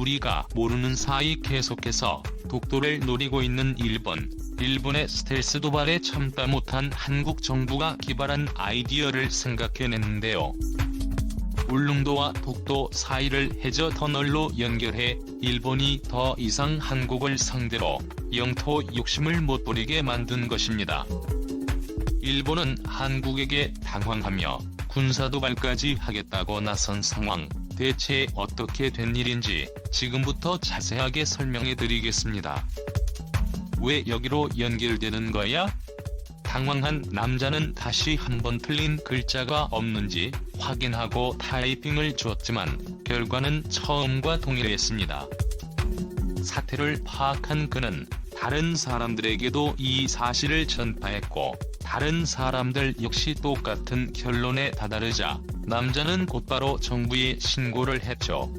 우리가 모르는 사이 계속해서 독도를 노리고 있는 일본의 스텔스 도발에 참다 못한 한국 정부가 개발한 아이디어를 생각해냈는데요. 울릉도와 독도 사이를 해저 터널로 연결해 일본이 더 이상 한국을 상대로 영토 욕심을 못 부리게 만든 것입니다. 일본은 한국에게 당황하며 군사도발까지 하겠다고 나선 상황, 대체 어떻게 된 일인지 지금부터 자세하게 설명해드리겠습니다. 왜 여기로 연결되는 거야? 당황한 남자는 다시 한번 틀린 글자가 없는지 확인하고 타이핑을 줬지만 결과는 처음과 동일했습니다. 사태를 파악한 그는 다른 사람들에게도 이 사실을 전파했고 다른 사람들 역시 똑같은 결론에 다다르자 남자는 곧바로 정부에 신고를 했죠.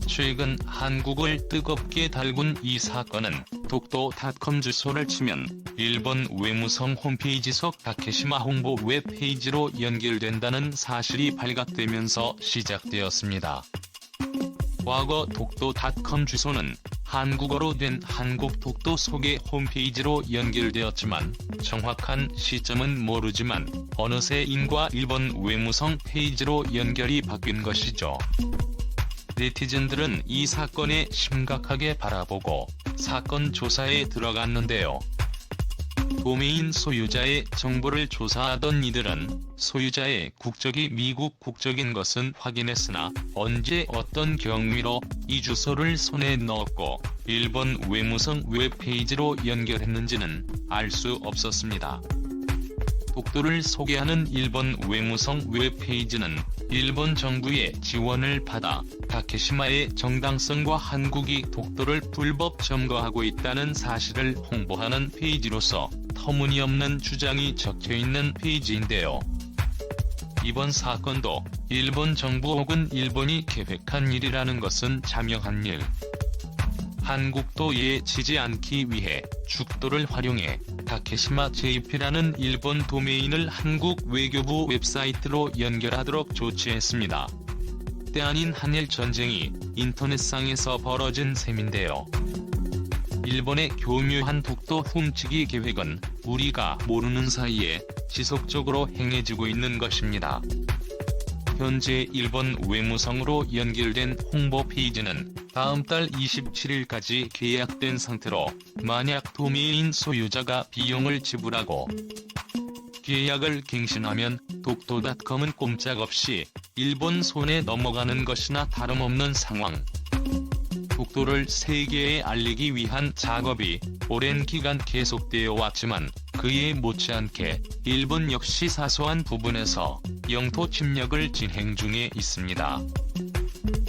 최근 한국을 뜨겁게 달군 이 사건은 독도닷컴 주소를 치면 일본 외무성 홈페이지 속 다케시마 홍보 웹페이지로 연결된다는 사실이 발각되면서 시작되었습니다. 과거 독도닷컴 주소는 한국어로 된 한국 독도 소개 홈페이지로 연결되었지만 정확한 시점은 모르지만 어느새인가 일본 외무성 페이지로 연결이 바뀐 것이죠. 네티즌들은 이 사건에 심각하게 바라보고 사건 조사에 들어갔는데요. 도메인 소유자의 정보를 조사하던 이들은 소유자의 국적이 미국 국적인 것은 확인했으나 언제 어떤 경위로 이 주소를 손에 넣었고 일본 외무성 웹페이지로 연결했는지는 알 수 없었습니다. 독도를 소개하는 일본 외무성 웹페이지는 일본 정부의 지원을 받아 다케시마의 정당성과 한국이 독도를 불법 점거하고 있다는 사실을 홍보하는 페이지로서 터무니없는 주장이 적혀있는 페이지인데요. 이번 사건도 일본 정부 혹은 일본이 계획한 일이라는 것은 자명한 일. 한국도 이에 지지 않기 위해 죽도를 활용해 다케시마 JP라는 일본 도메인을 한국 외교부 웹사이트로 연결하도록 조치했습니다. 때 아닌 한일 전쟁이 인터넷상에서 벌어진 셈인데요. 일본의 교묘한 독도 훔치기 계획은 우리가 모르는 사이에 지속적으로 행해지고 있는 것입니다. 현재 일본 외무성으로 연결된 홍보 페이지는 다음 달 27일까지 계약된 상태로 만약 도메인 소유자가 비용을 지불하고 계약을 갱신하면 독도닷컴은 꼼짝없이 일본 손에 넘어가는 것이나 다름없는 상황. 독도를 세계에 알리기 위한 작업이 오랜 기간 계속되어 왔지만 그에 못지않게 일본 역시 사소한 부분에서 영토 침략을 진행 중에 있습니다.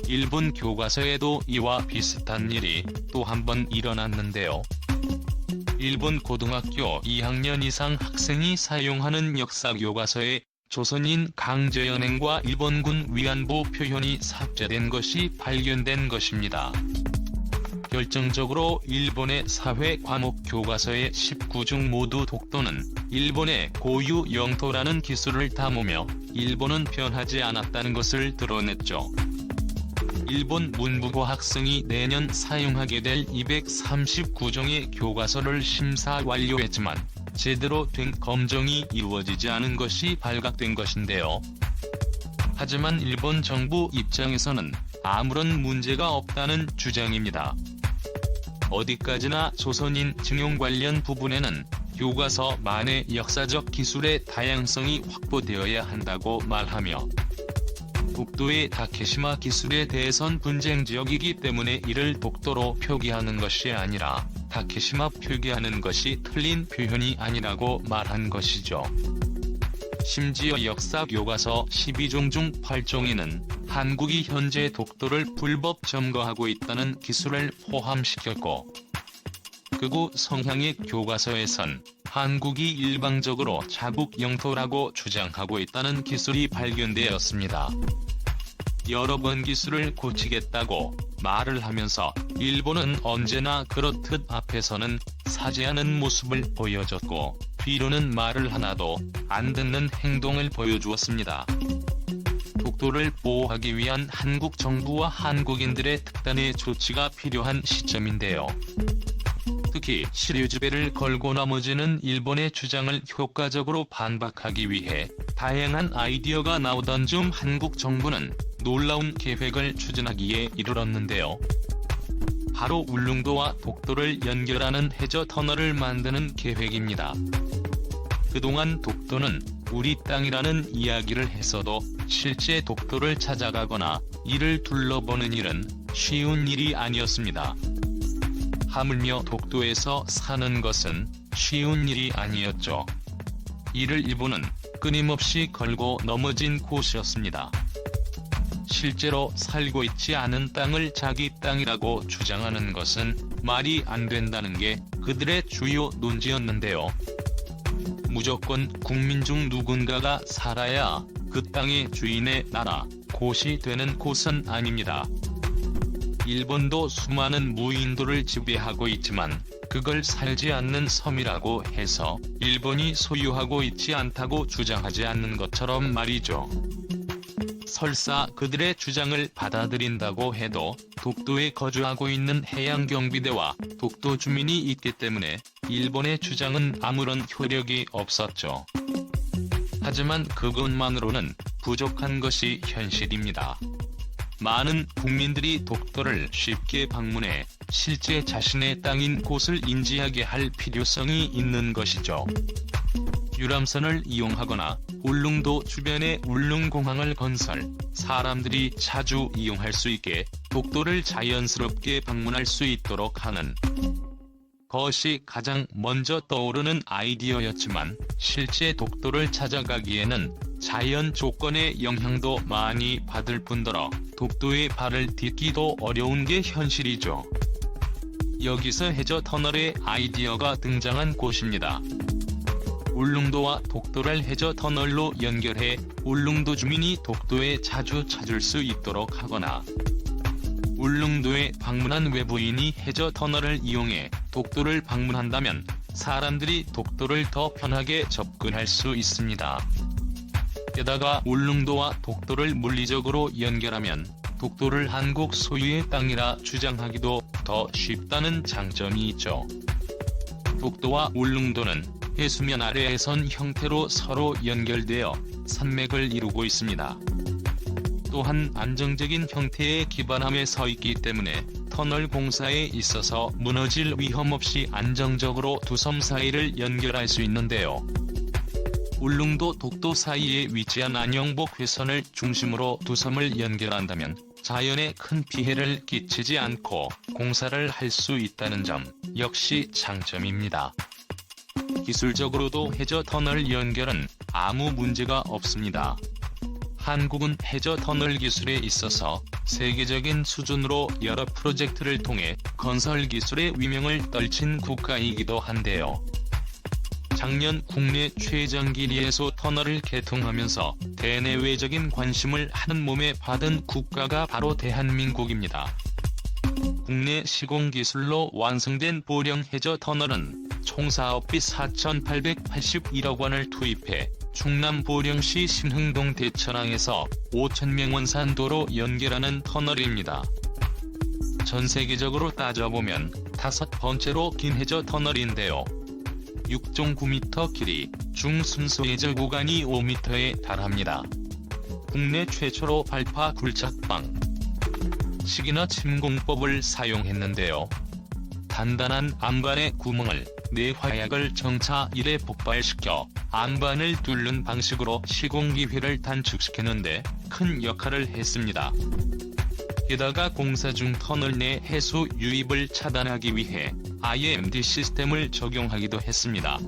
일본 교과서에도 이와 비슷한 일이 또 한 번 일어났는데요. 일본 고등학교 2학년 이상 학생이 사용하는 역사 교과서에 조선인 강제연행과 일본군 위안부 표현이 삭제된 것이 발견된 것입니다. 결정적으로 일본의 사회 과목 교과서의 19중 모두 독도는 일본의 고유 영토라는 기술을 담으며 일본은 변하지 않았다는 것을 드러냈죠. 일본 문부고 학생이 내년 사용하게 될 239종의 교과서를 심사 완료했지만 제대로 된 검증이 이루어지지 않은 것이 발각된 것인데요. 하지만 일본 정부 입장에서는 아무런 문제가 없다는 주장입니다. 어디까지나 조선인 징용 관련 부분에는 교과서만의 역사적 기술의 다양성이 확보되어야 한다고 말하며 독도의 다케시마 기술에 대해선 분쟁 지역이기 때문에 이를 독도로 표기하는 것이 아니라 다케시마 표기하는 것이 틀린 표현이 아니라고 말한 것이죠. 심지어 역사 교과서 12종 중 8종에는 한국이 현재 독도를 불법 점거하고 있다는 기술을 포함시켰고 극우 성향의 교과서에선 한국이 일방적으로 자국 영토라고 주장하고 있다는 기술이 발견되었습니다. 여러 번 기술을 고치겠다고 말을 하면서 일본은 언제나 그렇듯 앞에서는 사죄하는 모습을 보여줬고 뒤로는 말을 하나도 안 듣는 행동을 보여주었습니다. 독도를 보호하기 위한 한국 정부와 한국인들의 특단의 조치가 필요한 시점인데요. 특히 시류지배를 걸고 넘어지는 일본의 주장을 효과적으로 반박하기 위해 다양한 아이디어가 나오던 중 한국 정부는 놀라운 계획을 추진하기에 이르렀는데요. 바로 울릉도와 독도를 연결하는 해저 터널을 만드는 계획입니다. 그동안 독도는 우리 땅이라는 이야기를 했어도 실제 독도를 찾아가거나 이를 둘러보는 일은 쉬운 일이 아니었습니다. 하물며 독도에서 사는 것은 쉬운 일이 아니었죠. 이를 일본은 끊임없이 걸고 넘어진 곳이었습니다. 실제로 살고 있지 않은 땅을 자기 땅이라고 주장하는 것은 말이 안 된다는 게 그들의 주요 논지였는데요. 무조건 국민 중 누군가가 살아야 그 땅의 주인의 나라, 곳이 되는 곳은 아닙니다. 일본도 수많은 무인도를 지배하고 있지만 그걸 살지 않는 섬이라고 해서 일본이 소유하고 있지 않다고 주장하지 않는 것처럼 말이죠. 설사 그들의 주장을 받아들인다고 해도 독도에 거주하고 있는 해양경비대와 독도 주민이 있기 때문에 일본의 주장은 아무런 효력이 없었죠. 하지만 그것만으로는 부족한 것이 현실입니다. 많은 국민들이 독도를 쉽게 방문해 실제 자신의 땅인 곳을 인지하게 할 필요성이 있는 것이죠. 유람선을 이용하거나 울릉도 주변에 울릉공항을 건설, 사람들이 자주 이용할 수 있게 독도를 자연스럽게 방문할 수 있도록 하는 것이 가장 먼저 떠오르는 아이디어였지만 실제 독도를 찾아가기에는 자연 조건의 영향도 많이 받을 뿐더러 독도에 발을 딛기도 어려운 게 현실이죠. 여기서 해저 터널의 아이디어가 등장한 곳입니다. 울릉도와 독도를 해저 터널로 연결해 울릉도 주민이 독도에 자주 찾을 수 있도록 하거나 울릉도에 방문한 외부인이 해저 터널을 이용해 독도를 방문한다면 사람들이 독도를 더 편하게 접근할 수 있습니다. 게다가 울릉도와 독도를 물리적으로 연결하면 독도를 한국 소유의 땅이라 주장하기도 더 쉽다는 장점이 있죠. 독도와 울릉도는 해수면 아래에 선 형태로 서로 연결되어 산맥을 이루고 있습니다. 또한 안정적인 형태의 기반함에 서 있기 때문에 터널 공사에 있어서 무너질 위험 없이 안정적으로 두 섬 사이를 연결할 수 있는데요. 울릉도 독도 사이에 위치한 안영복 회선을 중심으로 두 섬을 연결한다면 자연에 큰 피해를 끼치지 않고 공사를 할 수 있다는 점 역시 장점입니다. 기술적으로도 해저 터널 연결은 아무 문제가 없습니다. 한국은 해저 터널 기술에 있어서 세계적인 수준으로 여러 프로젝트를 통해 건설 기술의 위명을 떨친 국가이기도 한데요. 작년 국내 최장기 리에소 터널을 개통하면서 대내외적인 관심을 한몸에 받은 국가가 바로 대한민국입니다. 국내 시공기술로 완성된 보령 해저 터널은 총 사업비 4,881억 원을 투입해 충남 보령시 신흥동 대천항에서 5,000명원 산도로 연결하는 터널입니다. 전 세계적으로 따져보면 5번째로 긴 해저 터널인데요. 6.9m 길이, 중순수 해저 구간이 5m에 달합니다. 국내 최초로 발파 굴착방, 식이나 침공법을 사용했는데요. 단단한 안반의 구멍을 뇌화약을 정차 1에 폭발시켜 안반을 뚫는 방식으로 시공기회를 단축시키는데 큰 역할을 했습니다. 게다가 공사 중 터널 내 해수 유입을 차단하기 위해 IMD 시스템을 적용하기도 했습니다.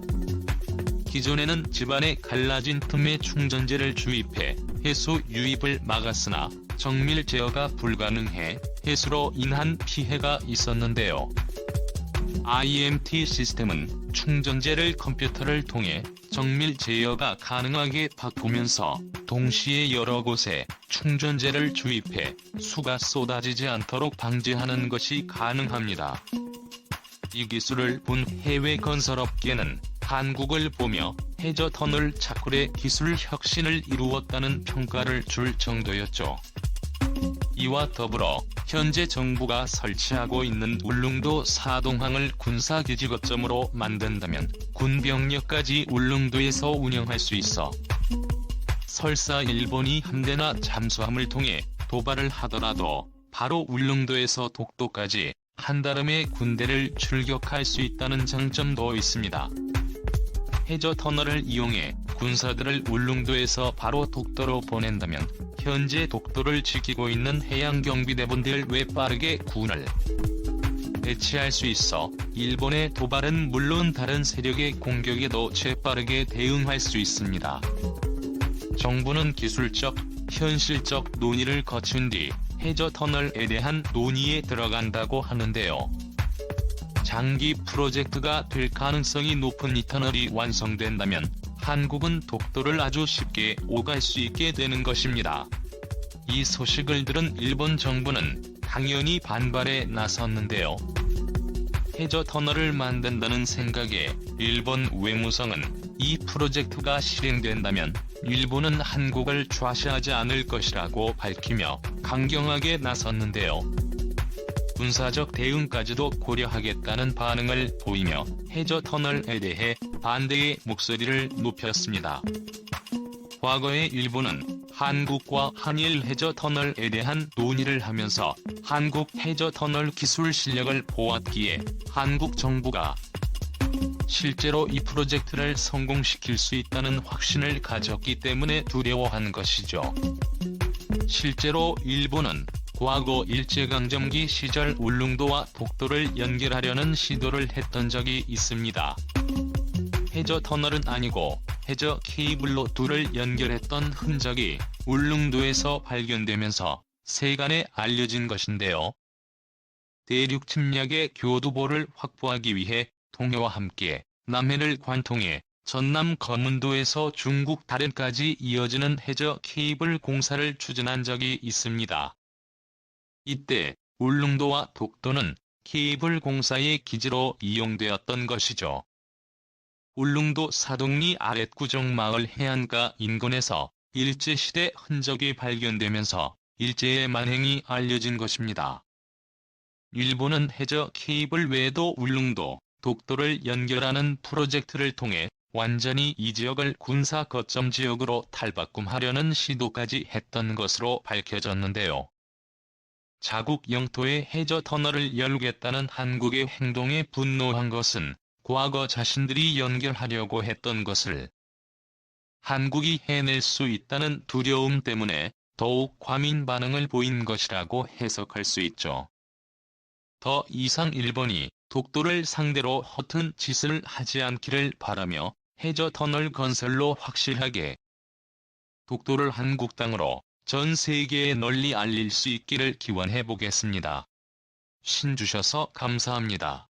기존에는 집안에 갈라진 틈에 충전재를 주입해 해수 유입을 막았으나 정밀 제어가 불가능해 해수로 인한 피해가 있었는데요. IMT 시스템은 충전재를 컴퓨터를 통해 정밀 제어가 가능하게 바꾸면서 동시에 여러 곳에 충전재를 주입해 수가 쏟아지지 않도록 방지하는 것이 가능합니다. 이 기술을 본 해외 건설업계는 한국을 보며 해저 터널 착굴의 기술 혁신을 이루었다는 평가를 줄 정도였죠. 이와 더불어 현재 정부가 설치하고 있는 울릉도 사동항을 군사기지 거점으로 만든다면 군병력까지 울릉도에서 운영할 수 있어 설사 일본이 함대나 잠수함을 통해 도발을 하더라도 바로 울릉도에서 독도까지 한다름에 군대를 출격할 수 있다는 장점도 있습니다. 해저 터널을 이용해 군사들을 울릉도에서 바로 독도로 보낸다면 현재 독도를 지키고 있는 해양경비대본들 외 빠르게 군을 배치할 수 있어 일본의 도발은 물론 다른 세력의 공격에도 재빠르게 대응할 수 있습니다. 정부는 기술적, 현실적 논의를 거친 뒤 해저 터널에 대한 논의에 들어간다고 하는데요. 장기 프로젝트가 될 가능성이 높은 이 터널이 완성된다면 한국은 독도를 아주 쉽게 오갈 수 있게 되는 것입니다. 이 소식을 들은 일본 정부는 당연히 반발에 나섰는데요. 해저 터널을 만든다는 생각에 일본 외무성은 이 프로젝트가 실행된다면 일본은 한국을 좌시하지 않을 것이라고 밝히며 강경하게 나섰는데요. 군사적 대응까지도 고려하겠다는 반응을 보이며 해저 터널에 대해 반대의 목소리를 높였습니다. 과거에 일본은 한국과 한일 해저 터널에 대한 논의를 하면서 한국 해저 터널 기술 실력을 보았기에 한국 정부가 실제로 이 프로젝트를 성공시킬 수 있다는 확신을 가졌기 때문에 두려워한 것이죠. 실제로 일본은 과거 일제강점기 시절 울릉도와 독도를 연결하려는 시도를 했던 적이 있습니다. 해저 터널은 아니고 해저 케이블로 둘을 연결했던 흔적이 울릉도에서 발견되면서 세간에 알려진 것인데요. 대륙 침략의 교두보를 확보하기 위해 동해와 함께 남해를 관통해 전남 거문도에서 중국 다롄까지 이어지는 해저 케이블 공사를 추진한 적이 있습니다. 이때 울릉도와 독도는 케이블 공사의 기지로 이용되었던 것이죠. 울릉도 사동리 아랫구정마을 해안가 인근에서 일제시대 흔적이 발견되면서 일제의 만행이 알려진 것입니다. 일본은 해저 케이블 외에도 울릉도, 독도를 연결하는 프로젝트를 통해 완전히 이 지역을 군사 거점 지역으로 탈바꿈하려는 시도까지 했던 것으로 밝혀졌는데요. 자국 영토에 해저 터널을 열겠다는 한국의 행동에 분노한 것은 과거 자신들이 연결하려고 했던 것을 한국이 해낼 수 있다는 두려움 때문에 더욱 과민 반응을 보인 것이라고 해석할 수 있죠. 더 이상 일본이 독도를 상대로 허튼 짓을 하지 않기를 바라며 해저 터널 건설로 확실하게 독도를 한국 땅으로 전 세계에 널리 알릴 수 있기를 기원해 보겠습니다. 신 주셔서 감사합니다.